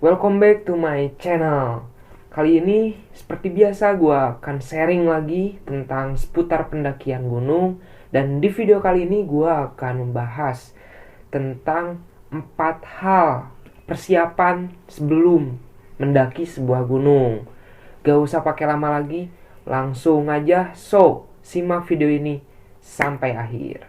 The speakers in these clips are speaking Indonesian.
Welcome back to my channel. Kali ini seperti biasa gue akan sharing lagi tentang seputar pendakian gunung. Dan di video kali ini gue akan membahas tentang 4 hal persiapan sebelum mendaki sebuah gunung. Gak usah pakai lama lagi, langsung aja simak video ini sampai akhir.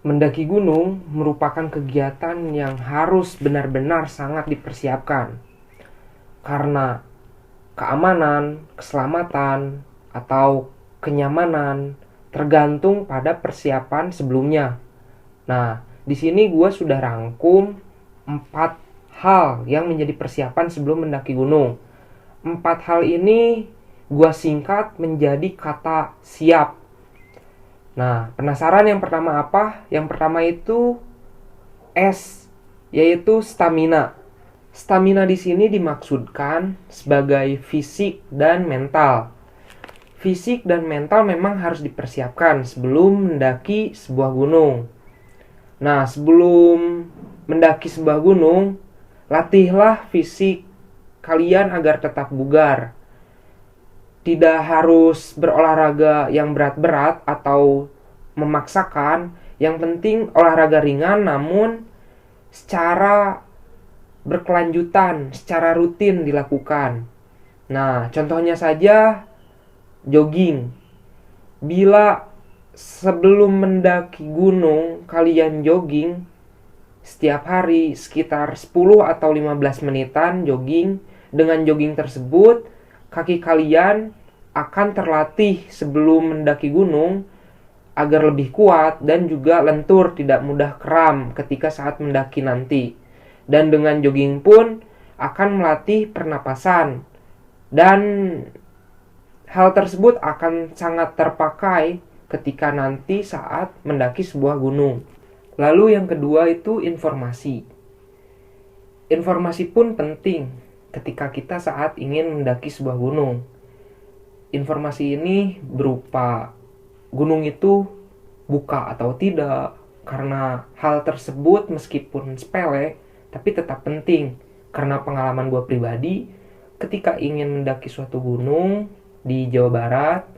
Mendaki gunung merupakan kegiatan yang harus benar-benar sangat dipersiapkan. Karena keamanan, keselamatan, atau kenyamanan tergantung pada persiapan sebelumnya. Nah, di sini gue sudah rangkum 4 hal yang menjadi persiapan sebelum mendaki gunung. 4 hal ini gue singkat menjadi kata siap. Nah, penasaran yang pertama apa? Yang pertama itu S, yaitu stamina. Stamina di sini dimaksudkan sebagai fisik dan mental. Fisik dan mental memang harus dipersiapkan sebelum mendaki sebuah gunung. Nah, sebelum mendaki sebuah gunung, latihlah fisik kalian agar tetap bugar. Tidak harus berolahraga yang berat-berat atau memaksakan. Yang penting olahraga ringan namun secara berkelanjutan, secara rutin dilakukan. Nah, contohnya saja jogging. Bila sebelum mendaki gunung kalian jogging setiap hari sekitar 10 atau 15 menitan jogging, dengan jogging tersebut kaki kalian akan terlatih sebelum mendaki gunung agar lebih kuat dan juga lentur, tidak mudah kram ketika saat mendaki nanti. Dan dengan jogging pun akan melatih pernapasan. Dan hal tersebut akan sangat terpakai ketika nanti saat mendaki sebuah gunung. Lalu yang kedua itu informasi. Informasi pun penting ketika kita saat ingin mendaki sebuah gunung. Informasi ini berupa gunung itu buka atau tidak, karena hal tersebut meskipun sepele tapi tetap penting. Karena pengalaman gue pribadi, ketika ingin mendaki suatu gunung di Jawa Barat,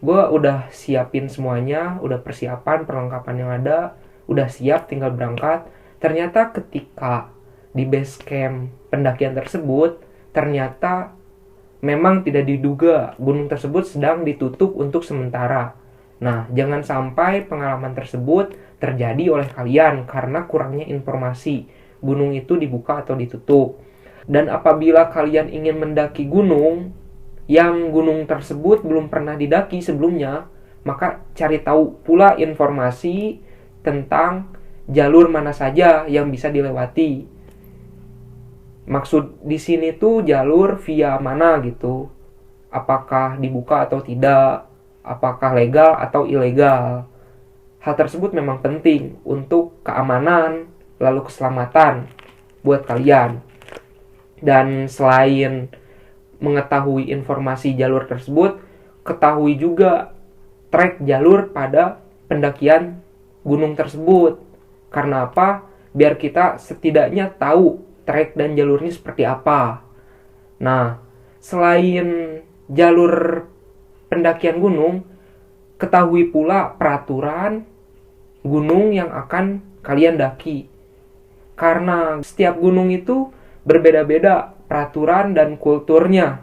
gue udah siapin semuanya, udah persiapan perlengkapan yang ada, udah siap tinggal berangkat. Ternyata ketika di base camp pendakian tersebut, ternyata memang tidak diduga gunung tersebut sedang ditutup untuk sementara. Nah, jangan sampai pengalaman tersebut terjadi oleh kalian karena kurangnya informasi gunung itu dibuka atau ditutup. Dan apabila kalian ingin mendaki gunung yang gunung tersebut belum pernah didaki sebelumnya, maka cari tahu pula informasi tentang jalur mana saja yang bisa dilewati. Maksud di sini tuh jalur via mana gitu. Apakah dibuka atau tidak, apakah legal atau ilegal. Hal tersebut memang penting untuk keamanan lalu keselamatan buat kalian. Dan selain mengetahui informasi jalur tersebut, ketahui juga trek jalur pada pendakian gunung tersebut. Karena apa? Biar kita setidaknya tahu trek dan jalurnya seperti apa. Nah, selain jalur pendakian gunung, ketahui pula peraturan gunung yang akan kalian daki. Karena setiap gunung itu berbeda-beda peraturan dan kulturnya,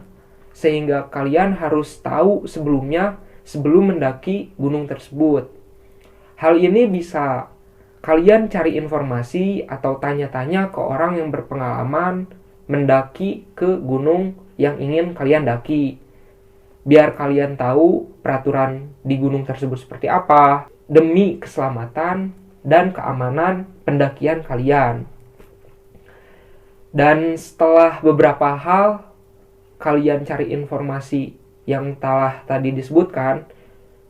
sehingga kalian harus tahu sebelumnya sebelum mendaki gunung tersebut. Hal ini bisa kalian cari informasi atau tanya-tanya ke orang yang berpengalaman mendaki ke gunung yang ingin kalian daki. Biar kalian tahu peraturan di gunung tersebut seperti apa, demi keselamatan dan keamanan pendakian kalian. Dan setelah beberapa hal kalian cari informasi yang telah tadi disebutkan,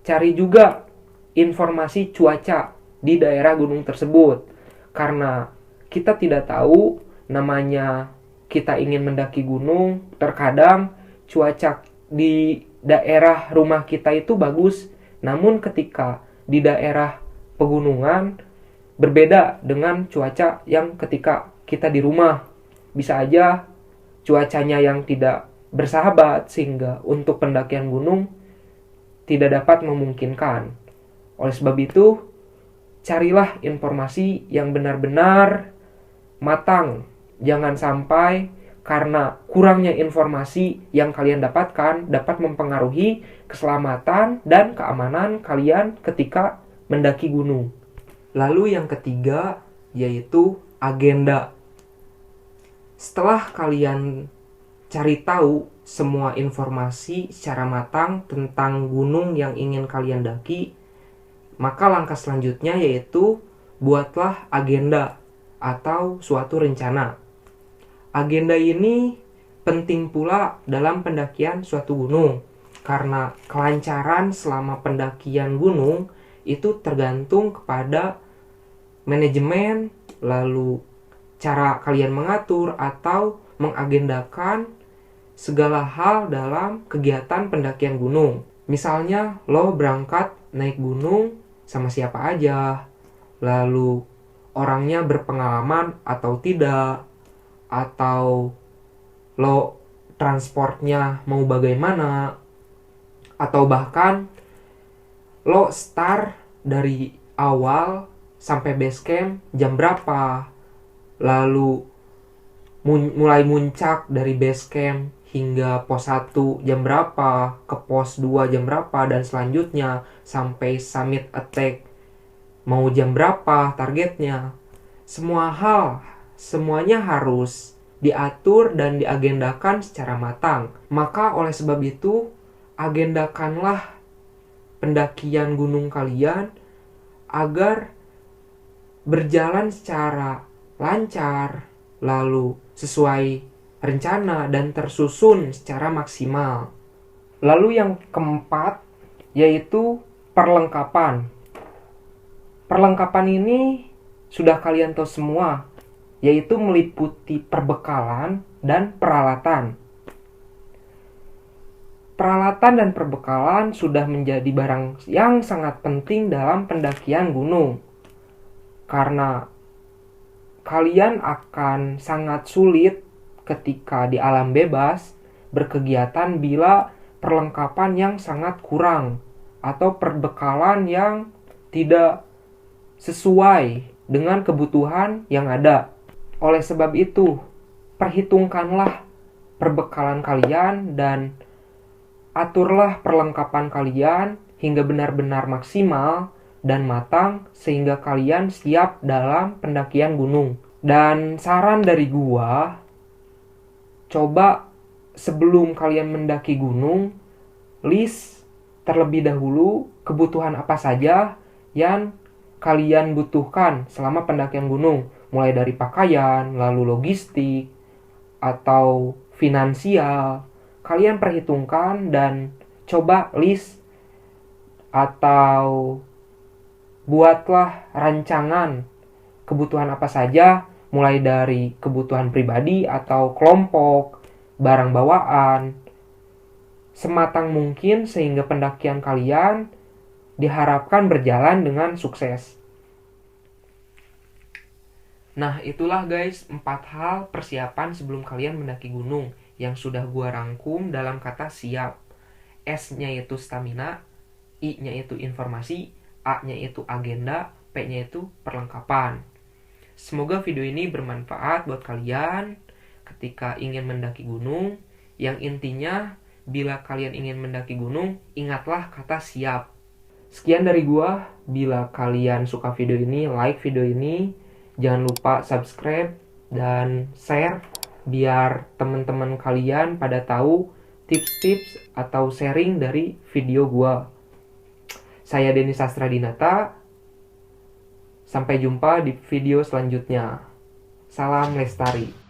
cari juga informasi cuaca di daerah gunung tersebut. Karena kita tidak tahu, namanya kita ingin mendaki gunung, terkadang cuaca di daerah rumah kita itu bagus, namun ketika di daerah pegunungan berbeda dengan cuaca yang ketika kita di rumah. Bisa aja cuacanya yang tidak bersahabat sehingga untuk pendakian gunung tidak dapat memungkinkan. Oleh sebab itu, carilah informasi yang benar-benar matang. Jangan sampai karena kurangnya informasi yang kalian dapatkan dapat mempengaruhi keselamatan dan keamanan kalian ketika mendaki gunung. Lalu yang ketiga yaitu agenda. Setelah kalian cari tahu semua informasi secara matang tentang gunung yang ingin kalian daki, maka langkah selanjutnya yaitu buatlah agenda atau suatu rencana. Agenda ini penting pula dalam pendakian suatu gunung, karena kelancaran selama pendakian gunung itu tergantung kepada manajemen, lalu cara kalian mengatur atau mengagendakan segala hal dalam kegiatan pendakian gunung. Misalnya lo berangkat naik gunung sama siapa aja, lalu orangnya berpengalaman atau tidak, atau lo transportnya mau bagaimana, atau bahkan lo start dari awal sampai base camp jam berapa, lalu mulai muncak dari base camp hingga pos 1 jam berapa, ke pos 2 jam berapa, dan selanjutnya sampai summit attack mau jam berapa targetnya. Semuanya harus diatur dan diagendakan secara matang. Maka oleh sebab itu, agendakanlah pendakian gunung kalian agar berjalan secara lancar, lalu sesuai rencana dan tersusun secara maksimal. Lalu yang keempat yaitu perlengkapan. Perlengkapan ini sudah kalian tahu semua, yaitu meliputi perbekalan dan peralatan. Peralatan dan perbekalan sudah menjadi barang yang sangat penting dalam pendakian gunung, karena kalian akan sangat sulit ketika di alam bebas berkegiatan bila perlengkapan yang sangat kurang atau perbekalan yang tidak sesuai dengan kebutuhan yang ada. Oleh sebab itu, perhitungkanlah perbekalan kalian dan aturlah perlengkapan kalian hingga benar-benar maksimal dan matang sehingga kalian siap dalam pendakian gunung. Dan saran dari gua, coba sebelum kalian mendaki gunung, list terlebih dahulu kebutuhan apa saja yang kalian butuhkan selama pendakian gunung, mulai dari pakaian, lalu logistik, atau finansial. Kalian perhitungkan dan coba list atau buatlah rancangan kebutuhan apa saja, mulai dari kebutuhan pribadi atau kelompok, barang bawaan, sematang mungkin sehingga pendakian kalian diharapkan berjalan dengan sukses. Nah, itulah guys 4 hal persiapan sebelum kalian mendaki gunung yang sudah gua rangkum dalam kata siap. S-nya itu stamina, I-nya itu informasi, A-nya itu agenda, P-nya itu perlengkapan. Semoga video ini bermanfaat buat kalian ketika ingin mendaki gunung. Yang intinya, bila kalian ingin mendaki gunung, ingatlah kata siap. Sekian dari gua. Bila kalian suka video ini, like video ini. Jangan lupa subscribe dan share biar teman-teman kalian pada tahu tips-tips atau sharing dari video gua. Saya Denny Sastradinata. Sampai jumpa di video selanjutnya. Salam Lestari.